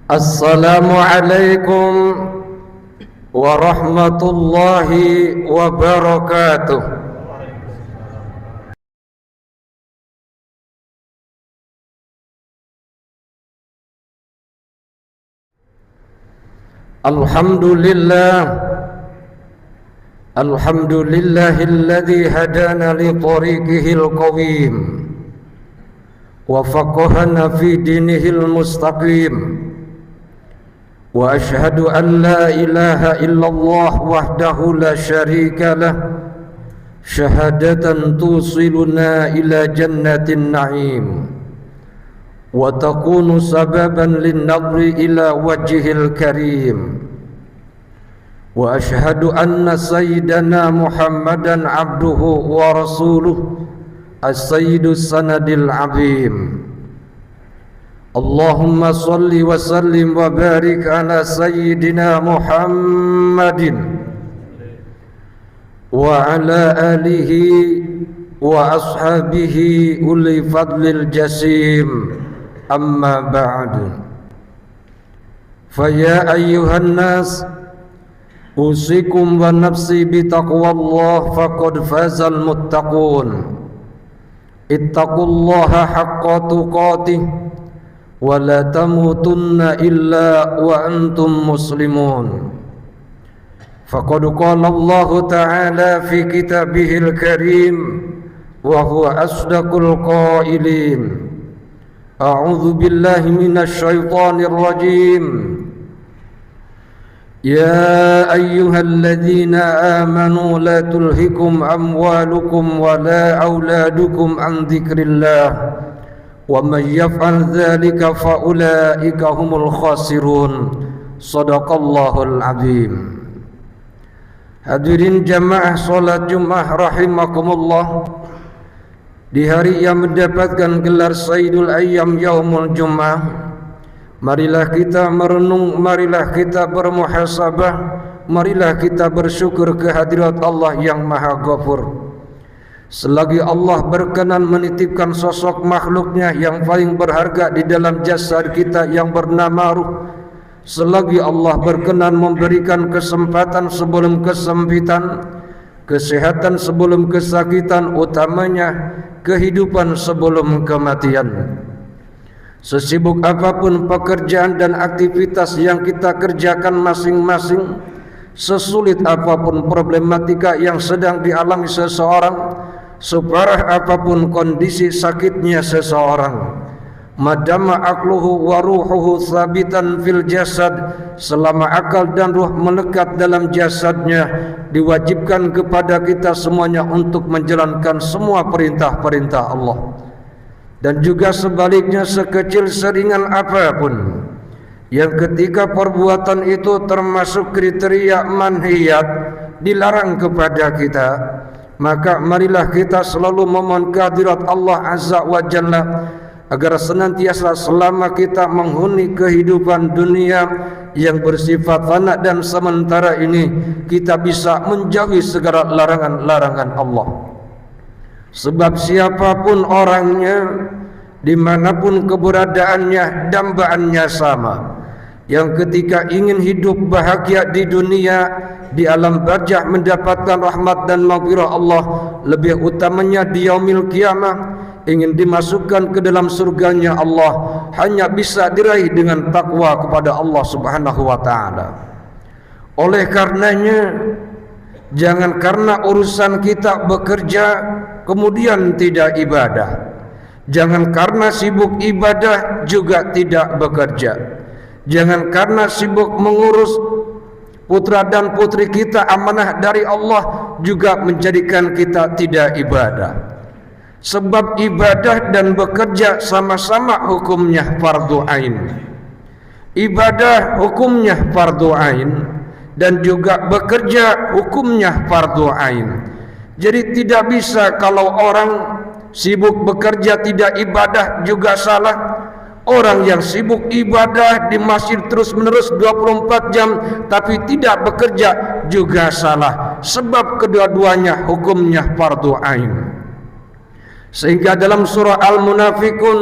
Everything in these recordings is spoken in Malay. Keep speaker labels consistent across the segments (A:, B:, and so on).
A: Assalamualaikum warahmatullahi wabarakatuh. Alhamdulillahilladzi hadana li tariqihil qawim wa faqahana fi dinihil mustaqim. Wa ashhadu an la ilaha illallah wahdahu la syarika lah, syahadatan tusiluna ila jannatin na'im wa takunu sababan lin-nadri ila wajhil karim. Wa ashhadu anna sayyidana Muhammadan abduhu wa rasuluh as-sayyidus sanadil azim. Allahumma salli wa sallim wa barik ala sayyidina Muhammadin wa ala alihi wa ashabihi uli fadlil jasim, amma ba'du. Faya ayyuhan nas, usikum wa nafsi bitaqwallah faqad fazal muttaqun. Ittaqullaha haqqa tuqatih wa la tamutunna illa wa antum muslimun. Faqad qala Allah ta'ala fi kitabihil karim wa huwa asdaqul qailin. A'udzu billahi minasy syaithanir rajim. Ya ayyuhalladzina amanu la tulhikum amwalukum wa la auladukum an dzikrillah wa man yaf'al dzalika fa ulaika humul khasirun. Shadaqallahul azim. Hadirin jamaah salat Jumat rahimakumullah, di hari yang mendapatkan gelar Sayyidul Ayyam Yaumul Jumat, marilah kita merenung, marilah kita bermuhasabah, marilah kita bersyukur kehadirat Allah yang Maha Ghafur. Selagi Allah berkenan menitipkan sosok makhluknya yang paling berharga di dalam jasad kita yang bernama ruh, selagi Allah berkenan memberikan kesempatan sebelum kesempitan, kesehatan sebelum kesakitan, utamanya kehidupan sebelum kematian. Sesibuk apapun pekerjaan dan aktivitas yang kita kerjakan masing-masing, sesulit apapun problematika yang sedang dialami seseorang, separah apapun kondisi sakitnya seseorang, madama akluhu wa ruhuhu sabitan fil jasad, selama akal dan ruh melekat dalam jasadnya, diwajibkan kepada kita semuanya untuk menjalankan semua perintah-perintah Allah. Dan juga sebaliknya, sekecil seringan apapun yang ketika perbuatan itu termasuk kriteria manhiyat, dilarang kepada kita, maka marilah kita selalu memohon kehadirat Allah Azza wa Jalla agar senantiasa selama kita menghuni kehidupan dunia yang bersifat fana dan sementara ini, kita bisa menjauhi segala larangan-larangan Allah. Sebab siapapun orangnya, dimanapun keberadaannya, dambaannya sama, yang ketika ingin hidup bahagia di dunia, di alam barzakh mendapatkan rahmat dan maghfirah Allah, lebih utamanya di yaumil qiyamah, ingin dimasukkan ke dalam surganya Allah, hanya bisa diraih dengan takwa kepada Allah Subhanahu wa ta'ala. Oleh karenanya, jangan karena urusan kita bekerja kemudian tidak ibadah. Jangan karena sibuk ibadah juga tidak bekerja. Jangan karena sibuk mengurus putra dan putri kita amanah dari Allah juga menjadikan kita tidak ibadah. Sebab ibadah dan bekerja sama-sama hukumnya fardu ain. Ibadah hukumnya fardu ain dan juga bekerja hukumnya fardu ain. Jadi tidak bisa kalau orang sibuk bekerja tidak ibadah juga salah. Orang yang sibuk ibadah di masjid terus menerus 24 jam tapi tidak bekerja juga salah. Sebab kedua-duanya hukumnya fardu ain. Sehingga dalam surah Al-Munafikun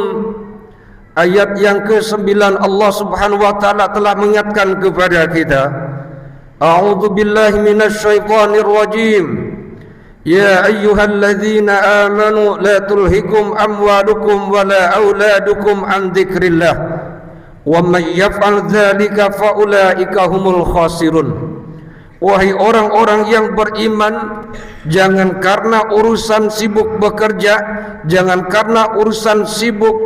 A: Ayat yang ke-9 Allah Subhanahu wa taala telah mengingatkan kepada kita, A'udzu billahi minasyaitonir rajim. Ya ayyuhalladzina amanu la tulhikum amwalukum wala auladukum an dzikrillah wa may yaf'al dzalika fa ulaika humul khasirun. Wahai orang-orang yang beriman, jangan karena urusan sibuk bekerja, jangan karena urusan sibuk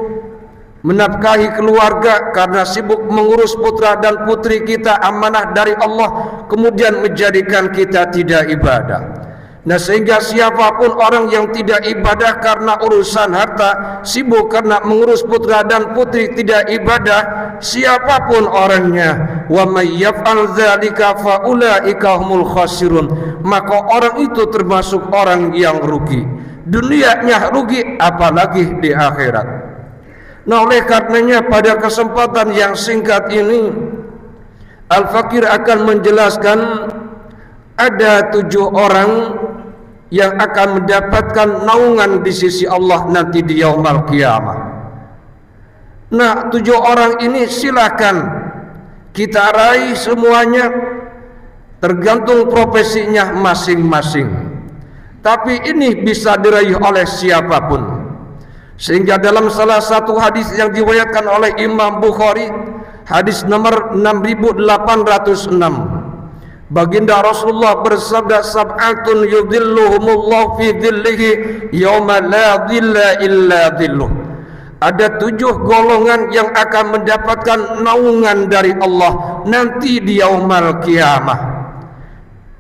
A: menafkahi keluarga, karena sibuk mengurus putra dan putri kita, amanah dari Allah, kemudian menjadikan kita tidak ibadah. Nah, sehingga siapapun orang yang tidak ibadah karena urusan harta, sibuk karena mengurus putra dan putri, tidak ibadah, siapapun orangnya, wa may yaf'al dzalika fa ulaika humul khasirun, maka orang itu termasuk orang yang rugi. Dunianya rugi, apalagi di akhirat. Nah, oleh karenanya pada kesempatan yang singkat ini Al-Fakir akan menjelaskan ada 7 orang yang akan mendapatkan naungan di sisi Allah nanti di yaumul qiyamah. Nah, 7 orang ini silakan kita raih semuanya, tergantung profesinya masing-masing. Tapi ini bisa diraih oleh siapapun. Sehingga dalam salah satu hadis yang diriwayatkan oleh Imam Bukhari, hadis nomor 6806, baginda Rasulullah bersabda, sab'atun yudhilluhumullahu fi dhillihi yauma la dhilla illa dhilluh. Ada 7 golongan yang akan mendapatkan naungan dari Allah nanti di yaumul qiyamah.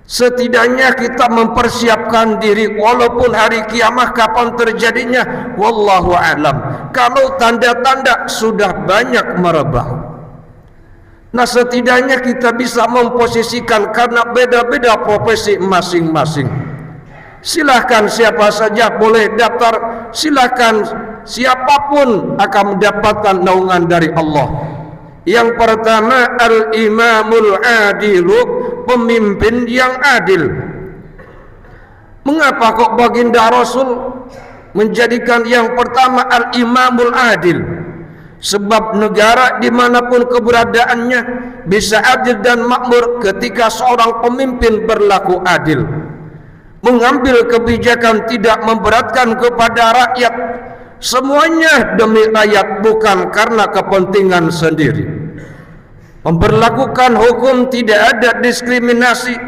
A: Setidaknya kita mempersiapkan diri, walaupun hari kiamat kapan terjadinya wallahu alam. Kalau tanda-tanda sudah banyak merebak, nah setidaknya kita bisa memposisikan, karena beda-beda profesi masing-masing. Silahkan siapa saja boleh daftar, silahkan siapapun akan mendapatkan naungan dari Allah. Yang pertama, al-imamul adilu, pemimpin yang adil. Mengapa kok baginda Rasul menjadikan yang pertama al-imamul adil? Sebab negara dimanapun keberadaannya bisa adil dan makmur ketika seorang pemimpin berlaku adil, mengambil kebijakan tidak memberatkan kepada rakyat, semuanya demi rakyat, bukan karena kepentingan sendiri. Memberlakukan hukum tidak ada diskriminasi,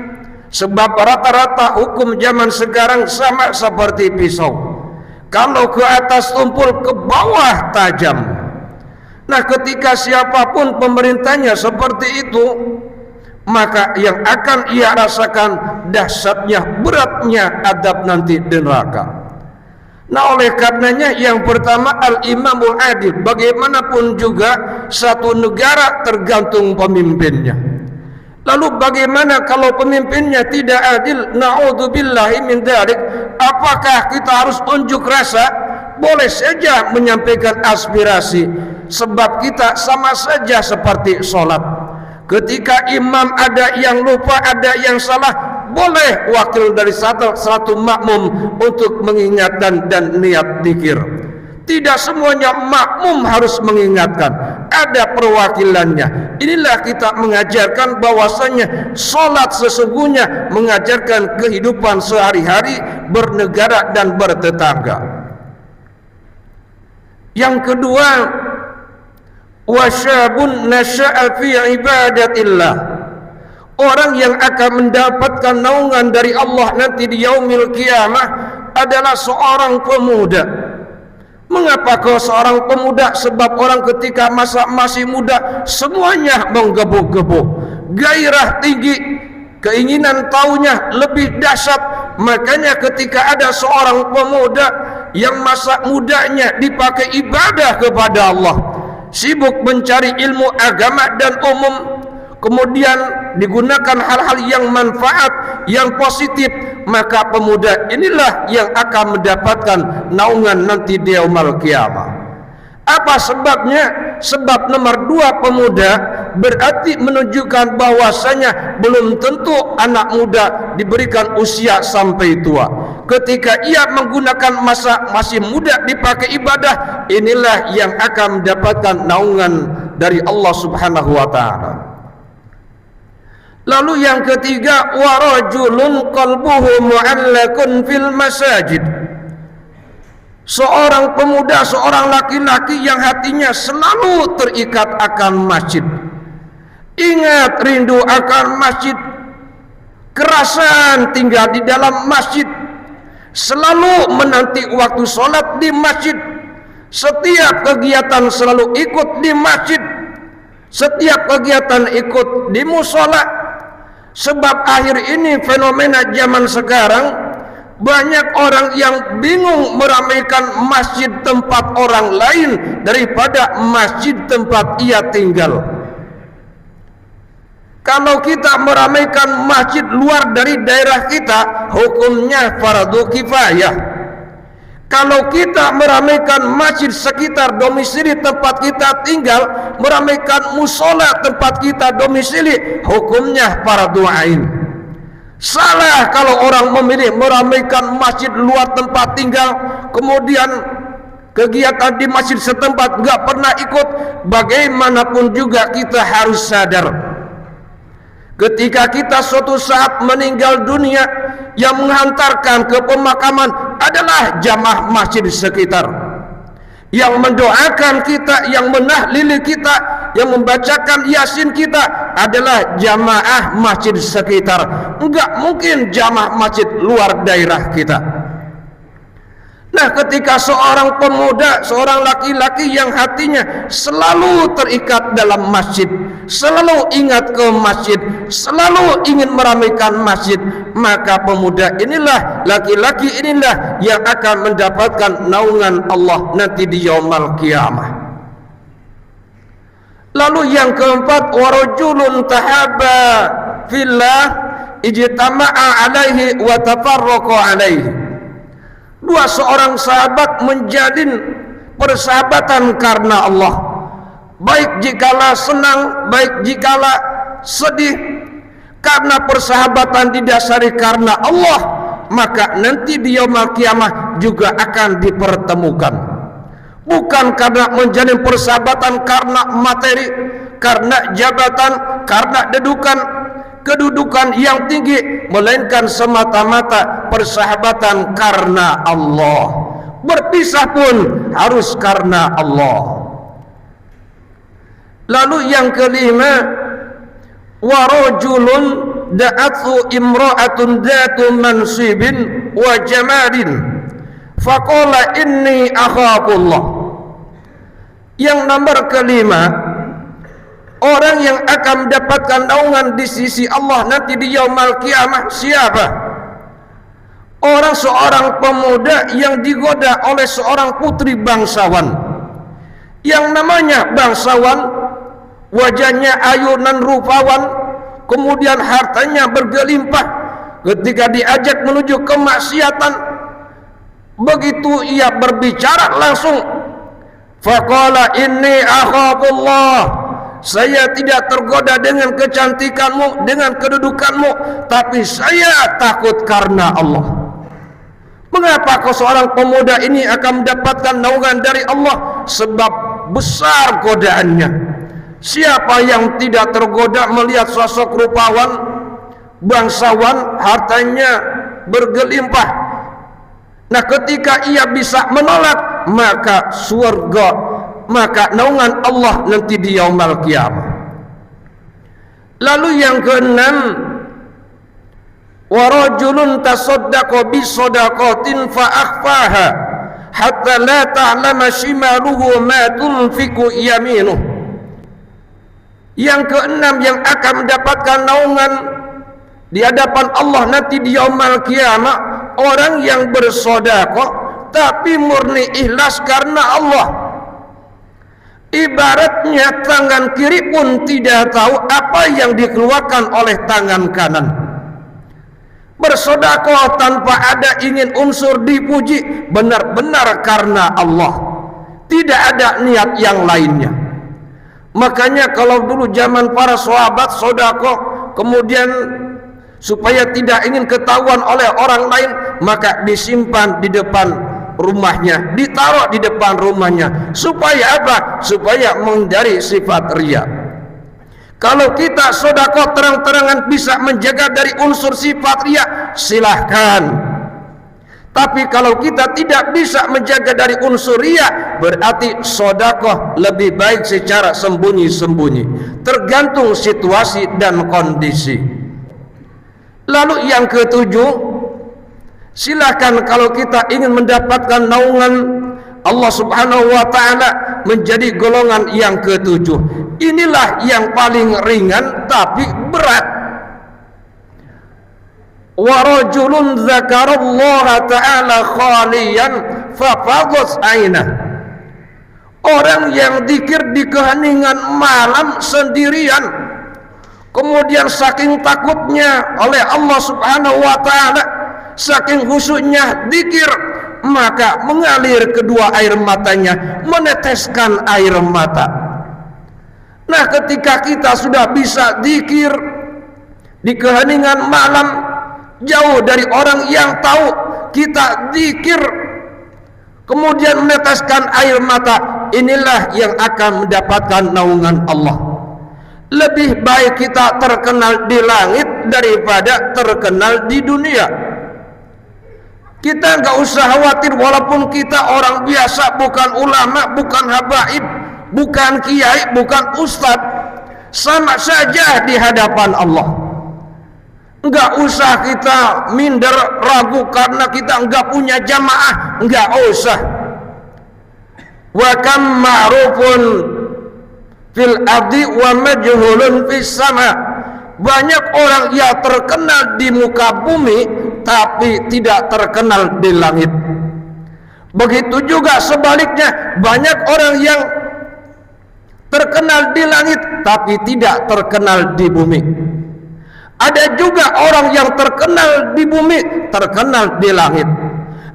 A: sebab rata-rata hukum zaman sekarang sama seperti pisau, kalau ke atas tumpul, ke bawah tajam. Nah, ketika siapapun pemerintahnya seperti itu, maka yang akan ia rasakan dahsyatnya, beratnya adab nanti di neraka. Nah, oleh karenanya yang pertama al-imamul adil. Bagaimanapun juga satu negara tergantung pemimpinnya. Lalu bagaimana kalau pemimpinnya tidak adil? Na'udzubillahi min dzalik. Apakah kita harus unjuk rasa? Boleh saja menyampaikan aspirasi, sebab kita sama saja seperti sholat. Ketika imam ada yang lupa, ada yang salah, boleh wakil dari satu makmum untuk mengingatkan dan niat dzikir. Tidak semuanya makmum harus mengingatkan, ada perwakilannya. Inilah kita mengajarkan bahwasanya sholat sesungguhnya mengajarkan kehidupan sehari-hari, bernegara dan bertetangga. Yang kedua, wasyabun nasya'a fi ibadatillah, orang yang akan mendapatkan naungan dari Allah nanti di yaumil qiyamah adalah seorang pemuda. Mengapa kau seorang pemuda? Sebab orang ketika masa masih muda semuanya menggebu-gebu, gairah tinggi, keinginan tahunya lebih dahsyat. Makanya ketika ada seorang pemuda yang masa mudanya dipakai ibadah kepada Allah, sibuk mencari ilmu agama dan umum, kemudian digunakan hal-hal yang manfaat, yang positif, maka pemuda inilah yang akan mendapatkan naungan nanti di yaumul qiyamah. Apa sebabnya? Sebab nomor 2, pemuda berarti menunjukkan bahwasanya belum tentu anak muda diberikan usia sampai tua. ketika ia menggunakan masa masih muda dipakai ibadah, inilah yang akan mendapatkan naungan dari Allah Subhanahu wa taala. Lalu yang ketiga, wa rajulun qalbuhu mu'allaqun fil masajid. Seorang pemuda, seorang laki-laki yang hatinya selalu terikat akan masjid. Ingat, rindu akan masjid, kerasan tinggal di dalam masjid, selalu menanti waktu sholat di masjid, setiap kegiatan selalu ikut di masjid, setiap kegiatan ikut di musola. Sebab akhir ini fenomena zaman sekarang, banyak orang yang bingung meramaikan masjid tempat orang lain daripada masjid tempat ia tinggal. Kalau kita meramaikan masjid luar dari daerah kita, hukumnya fardu kifayah. Kalau kita meramaikan masjid sekitar domisili tempat kita tinggal, meramaikan musola tempat kita domisili, hukumnya fardu ain. Salah kalau orang memilih meramaikan masjid luar tempat tinggal, kemudian kegiatan di masjid setempat enggak pernah ikut. Bagaimanapun juga kita harus sadar, ketika kita suatu saat meninggal dunia, yang menghantarkan ke pemakaman adalah jamaah masjid sekitar. Yang mendoakan kita, yang menahlili kita, yang membacakan yasin kita adalah jamaah masjid sekitar. Enggak mungkin jamaah masjid luar daerah kita. Nah, ketika seorang pemuda, seorang laki-laki yang hatinya selalu terikat dalam masjid, selalu ingat ke masjid, selalu ingin meramaikan masjid, maka pemuda inilah, laki-laki inilah yang akan mendapatkan naungan Allah nanti di yaumul qiyamah. Lalu yang keempat, warajulun tahabba fillah ijtama'a alaihi wa tafarraqa alaihi. Dua seorang sahabat menjalin persahabatan karena Allah, baik jikalau senang, baik jikalau sedih. Karena persahabatan didasari karena Allah, maka nanti di yaumul qiyamah juga akan dipertemukan. Bukan karena menjalin persahabatan karena materi, karena jabatan, karena kedudukan yang tinggi, melainkan semata-mata persahabatan karena Allah. Berpisah pun harus karena Allah. Lalu yang kelima, wa rajulun da'athu imra'atun dhatu mansibin wa jamalin faqala inni akhafullah. Yang nomor kelima, orang yang akan mendapatkan naungan di sisi Allah nanti di yaumul qiyamah siapa? Seorang pemuda yang digoda oleh seorang putri bangsawan. Yang namanya bangsawan, wajahnya ayu dan rupawan, kemudian hartanya bergelimpah. Ketika diajak menuju kemaksiatan, begitu ia berbicara langsung, faqala inni akhafullah, saya tidak tergoda dengan kecantikanmu, dengan kedudukanmu, tapi saya takut karena Allah. Mengapa kau seorang pemuda ini akan mendapatkan naungan dari Allah? Sebab besar godaannya. Siapa yang tidak tergoda melihat sosok rupawan, bangsawan, hartanya bergelimpah? Nah, ketika ia bisa menolak, maka surga, maka naungan Allah nanti di yaumul qiyamah. Lalu yang keenam, wa rajulun tasaddaqa bi shadaqatin fa akhfaha hatta la ta'lama shimaluhu ma tunfiqu yaminuh. Yang keenam yang akan mendapatkan naungan di hadapan Allah nanti di yaumul qiyamah, orang yang bersedekah tapi murni ikhlas karena Allah. Ibaratnya tangan kiri pun tidak tahu apa yang dikeluarkan oleh tangan kanan. Bersedekah tanpa ada ingin unsur dipuji, benar-benar karena Allah, tidak ada niat yang lainnya. Makanya kalau dulu zaman para sahabat sedekah, kemudian supaya tidak ingin ketahuan oleh orang lain, maka disimpan di depan rumahnya, ditaruh di depan rumahnya. Supaya apa? Supaya menghindari sifat riya. Kalau kita sedekah terang-terangan bisa menjaga dari unsur sifat riya, silahkan. Tapi kalau kita tidak bisa menjaga dari unsur riya, berarti sedekah lebih baik secara sembunyi-sembunyi, tergantung situasi dan kondisi. Lalu yang ketujuh, silahkan kalau kita ingin mendapatkan naungan Allah Subhanahu wa ta'ala menjadi golongan yang ketujuh. Inilah yang paling ringan tapi berat. Wa rajulun dzakarallaha ta'ala khaliyan fafadat ainah. Orang yang zikir di keheningan malam sendirian, kemudian saking takutnya oleh Allah Subhanahu wa ta'ala, saking khusyuknya zikir, maka mengalir kedua air matanya, meneteskan air mata. Nah, ketika kita sudah bisa zikir di keheningan malam, jauh dari orang yang tahu kita zikir, kemudian meneteskan air mata, inilah yang akan mendapatkan naungan Allah. Lebih baik kita terkenal di langit daripada terkenal di dunia. Kita enggak usah khawatir walaupun kita orang biasa, bukan ulama, bukan habaib, bukan kiai, bukan ustadz, sama saja di hadapan Allah. Enggak usah kita minder, ragu karena kita enggak punya jamaah, enggak usah. Wa kam ma'rufun fil ardi wa majhulun fis sama. Banyak orang yang terkenal di muka bumi tapi tidak terkenal di langit. Begitu juga sebaliknya, banyak orang yang terkenal di langit tapi tidak terkenal di bumi. Ada juga orang yang terkenal di bumi, terkenal di langit.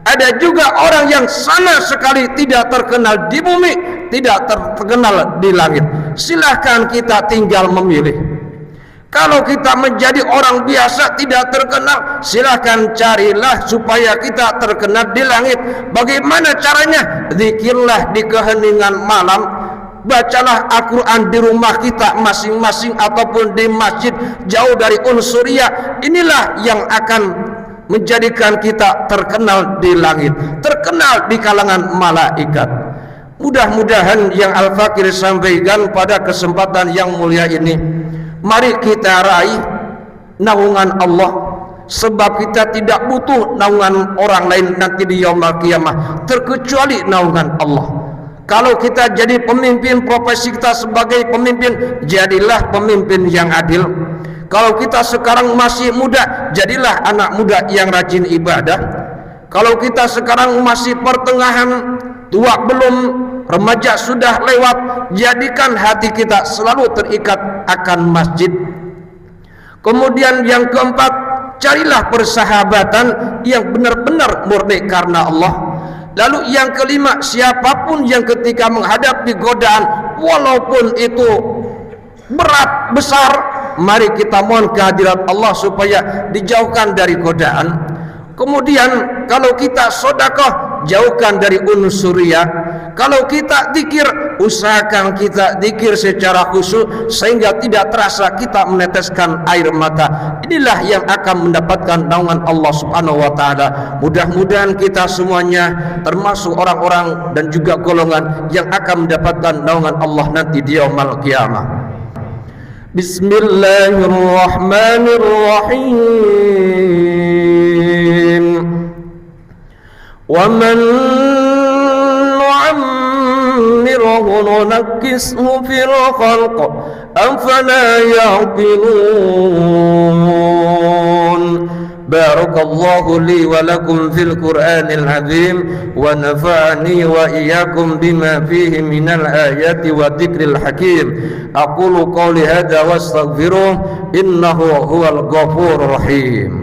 A: Ada juga orang yang sama sekali tidak terkenal di bumi, tidak terkenal di langit. Silahkan kita tinggal memilih. Kalau kita menjadi orang biasa tidak terkenal, silahkan carilah supaya kita terkenal di langit. Bagaimana caranya? Zikirlah di keheningan malam, bacalah Al-Quran di rumah kita masing-masing ataupun di masjid, jauh dari unsur riya. Inilah yang akan menjadikan kita terkenal di langit, terkenal di kalangan malaikat. Mudah-mudahan yang Al-Fakir sampaikan pada kesempatan yang mulia ini, mari kita raih naungan Allah, sebab kita tidak butuh naungan orang lain nanti di yaumul qiyamah terkecuali naungan Allah. Kalau kita jadi pemimpin, profesi kita sebagai pemimpin, jadilah pemimpin yang adil. Kalau kita sekarang masih muda, jadilah anak muda yang rajin ibadah. Kalau kita sekarang masih pertengahan, tua belum, remaja sudah lewat, jadikan hati kita selalu terikat akan masjid. Kemudian yang keempat, carilah persahabatan yang benar-benar murni karena Allah. Lalu yang kelima, siapapun yang ketika menghadapi godaan, walaupun itu berat, besar, mari kita mohon kehadirat Allah supaya dijauhkan dari godaan. Kemudian kalau kita sedekah, jauhkan dari unsur riya. Kalau kita zikir, usahakan kita zikir secara khusyuk sehingga tidak terasa kita meneteskan air mata. Inilah yang akan mendapatkan naungan Allah Subhanahu wa taala. Mudah-mudahan kita semuanya termasuk orang-orang dan juga golongan yang akan mendapatkan naungan Allah nanti di yaumul qiyamah. Bismillahirrahmanirrahim. Wa man nu'ammirhu nunakkishu fil khalq afala ya'qilun. Barakallahu li wa lakum fil Qur'anil azim wa nafa'ani wa iyyakum bima fihi minal ayati wa dzikril hakim. Aqulu qawli hadza wa astaghfiruh innahu huwal ghafurur rahim.